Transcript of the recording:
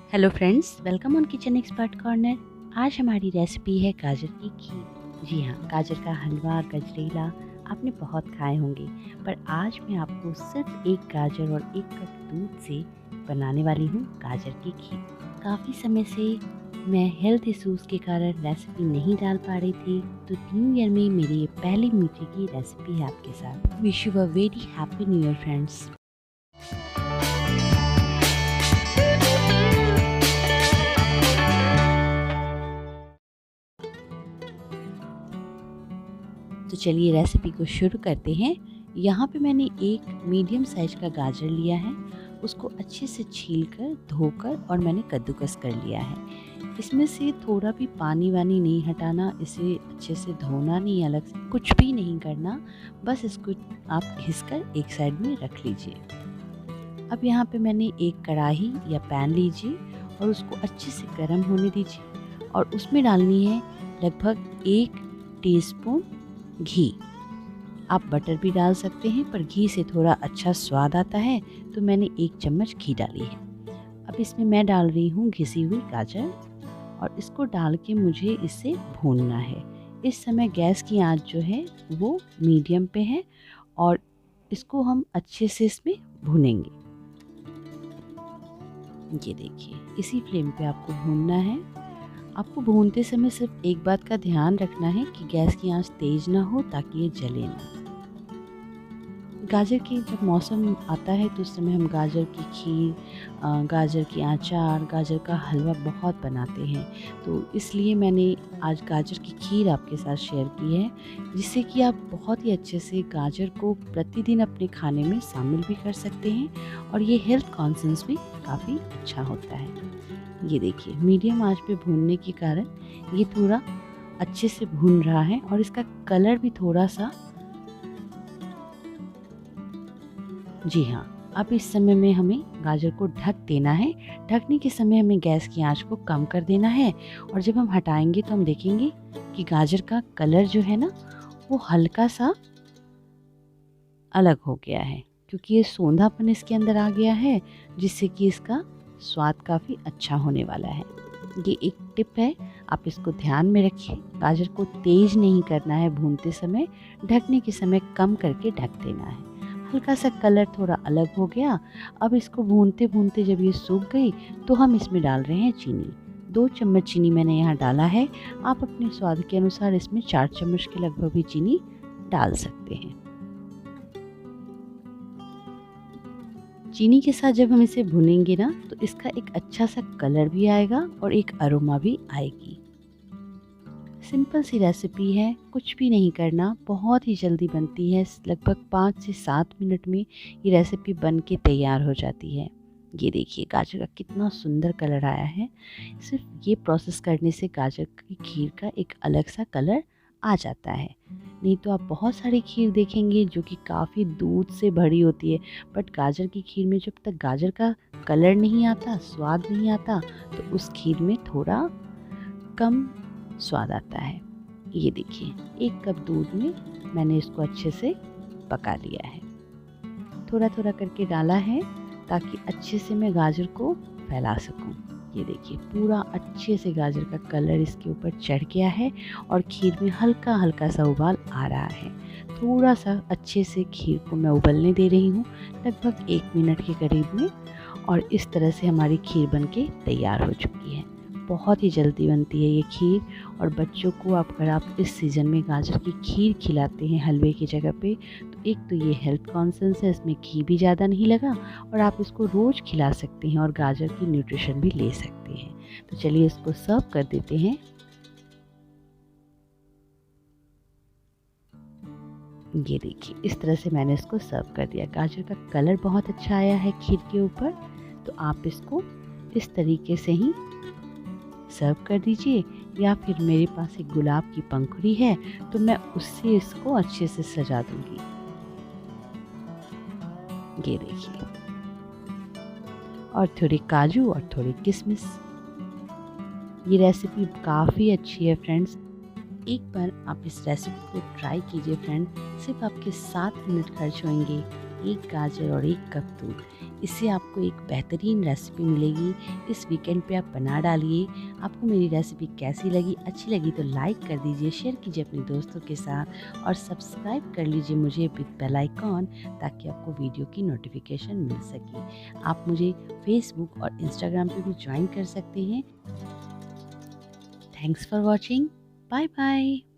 Hello friends, welcome on kitchen expert corner. आज हमारी recipe है गाजर की खीर। जी हाँ, गाजर का हलवा, गजरेला आपने बहुत खाए होंगे, पर आज मैं आपको सिर्फ एक गाजर और एक कप दूध से बनाने वाली हूँ गाजर की खीर। काफ़ी समय से मैं हेल्थ इश्यूज़ के कारण रेसिपी नहीं डाल पा रही थी, तो न्यू ईयर में मेरी ये पहली मीठे की रेसिपी है आपके साथ। Wish you a very happy new year friends. तो चलिए रेसिपी को शुरू करते हैं। यहाँ पे मैंने एक मीडियम साइज का गाजर लिया है, उसको अच्छे से छीलकर धोकर और मैंने कद्दूकस कर लिया है। इसमें से थोड़ा भी पानी वानी नहीं हटाना, इसे अच्छे से धोना नहीं, अलग से कुछ भी नहीं करना, बस इसको आप घिसकर एक साइड में रख लीजिए। अब यहाँ पे मैंने एक कढ़ाई या पैन लीजिए और उसको अच्छे से गर्म होने दीजिए और उसमें डालनी है लगभग 1 टीस्पून घी। आप बटर भी डाल सकते हैं, पर घी से थोड़ा अच्छा स्वाद आता है, तो मैंने 1 चम्मच घी डाली है। अब इसमें मैं डाल रही हूँ घिसी हुई गाजर और इसको डाल के मुझे इसे भूनना है। इस समय गैस की आंच जो है वो मीडियम पे है और इसको हम अच्छे से इसमें भूनेंगे। ये देखिए, इसी फ्लेम पे आपको भूनना है। आपको भूनते समय सिर्फ एक बात का ध्यान रखना है कि गैस की आंच तेज ना हो, ताकि ये जले ना। गाजर की जब मौसम आता है तो उस समय हम गाजर की खीर, गाजर की अचार, गाजर का हलवा बहुत बनाते हैं, तो इसलिए मैंने आज गाजर की खीर आपके साथ शेयर की है, जिससे कि आप बहुत ही अच्छे से गाजर को प्रतिदिन अपने खाने में शामिल भी कर सकते हैं और ये हेल्थ कॉन्शियस भी काफ़ी अच्छा होता है। ये देखिए, मीडियम आंच पे भूनने के कारण ये थोड़ा अच्छे से भून रहा है और इसका कलर भी थोड़ा सा, जी हाँ, अब इस समय में हमें गाजर को ढक देना है। ढकने के समय हमें गैस की आंच को कम कर देना है और जब हम हटाएंगे तो हम देखेंगे कि गाजर का कलर जो है ना, वो हल्का सा अलग हो गया है, क्योंकि ये सोंधापन इसके अंदर आ गया है, जिससे कि इसका स्वाद काफ़ी अच्छा होने वाला है। ये एक टिप है, आप इसको ध्यान में रखिए। गाजर को तेज़ नहीं करना है भूनते समय, ढकने के समय कम करके ढक देना है। हल्का सा कलर थोड़ा अलग हो गया। अब इसको भूनते भूनते जब ये सूख गई तो हम इसमें डाल रहे हैं चीनी। 2 चम्मच चीनी मैंने यहाँ डाला है। आप अपने स्वाद के अनुसार इसमें 4 चम्मच के लगभग भी चीनी डाल सकते हैं। चीनी के साथ जब हम इसे भुनेंगे ना, तो इसका एक अच्छा सा कलर भी आएगा और एक अरोमा भी आएगी। सिंपल सी रेसिपी है, कुछ भी नहीं करना, बहुत ही जल्दी बनती है। लगभग 5 से 7 मिनट में ये रेसिपी बन के तैयार हो जाती है। ये देखिए, गाजर का कितना सुंदर कलर आया है। सिर्फ ये प्रोसेस करने से गाजर की खीर का एक अलग सा कलर आ जाता है। नहीं तो आप बहुत सारी खीर देखेंगे जो कि काफ़ी दूध से भरी होती है, बट गाजर की खीर में जब तक गाजर का कलर नहीं आता, स्वाद नहीं आता, तो उस खीर में थोड़ा कम स्वाद आता है। ये देखिए, 1 कप दूध में मैंने इसको अच्छे से पका लिया है। थोड़ा थोड़ा करके डाला है ताकि अच्छे से मैं गाजर को फैला सकूं। ये देखिए, पूरा अच्छे से गाजर का कलर इसके ऊपर चढ़ गया है और खीर में हल्का हल्का सा उबाल आ रहा है। थोड़ा सा अच्छे से खीर को मैं उबलने दे रही हूँ, लगभग 1 मिनट के करीब में, और इस तरह से हमारी खीर बनके तैयार हो चुकी है। बहुत ही जल्दी बनती है ये खीर, और बच्चों को अगर आप इस सीज़न में गाजर की खीर खिलाते हैं हलवे की जगह पे, तो एक तो ये हेल्थ कॉन्शियस है, इसमें घी भी ज़्यादा नहीं लगा, और आप इसको रोज़ खिला सकते हैं और गाजर की न्यूट्रिशन भी ले सकते हैं। तो चलिए इसको सर्व कर देते हैं। ये देखिए, इस तरह से मैंने इसको सर्व कर दिया। गाजर का कलर बहुत अच्छा आया है खीर के ऊपर, तो आप इसको इस तरीके से ही सर्व कर दीजिए, या फिर मेरे पास एक गुलाब की पंखुड़ी है, तो मैं उससे इसको अच्छे से सजा दूंगी। ये देखिए, और थोड़ी काजू और थोड़ी किशमिश। ये रेसिपी काफ़ी अच्छी है फ्रेंड्स, एक बार आप इस रेसिपी को ट्राई कीजिए फ्रेंड। सिर्फ आपके 7 मिनट खर्च होंगे 1 गाजर और 1 कप दूध। इससे आपको एक बेहतरीन रेसिपी मिलेगी। इस वीकेंड पे आप बना डालिए। आपको मेरी रेसिपी कैसी लगी? अच्छी लगी तो लाइक कर दीजिए, शेयर कीजिए अपने दोस्तों के साथ और सब्सक्राइब कर लीजिए मुझे विद बेल आइकॉन, ताकि आपको वीडियो की नोटिफिकेशन मिल सके। आप मुझे फेसबुक और इंस्टाग्राम पे भी ज्वाइन कर सकते हैं। Thanks for watching. Bye bye.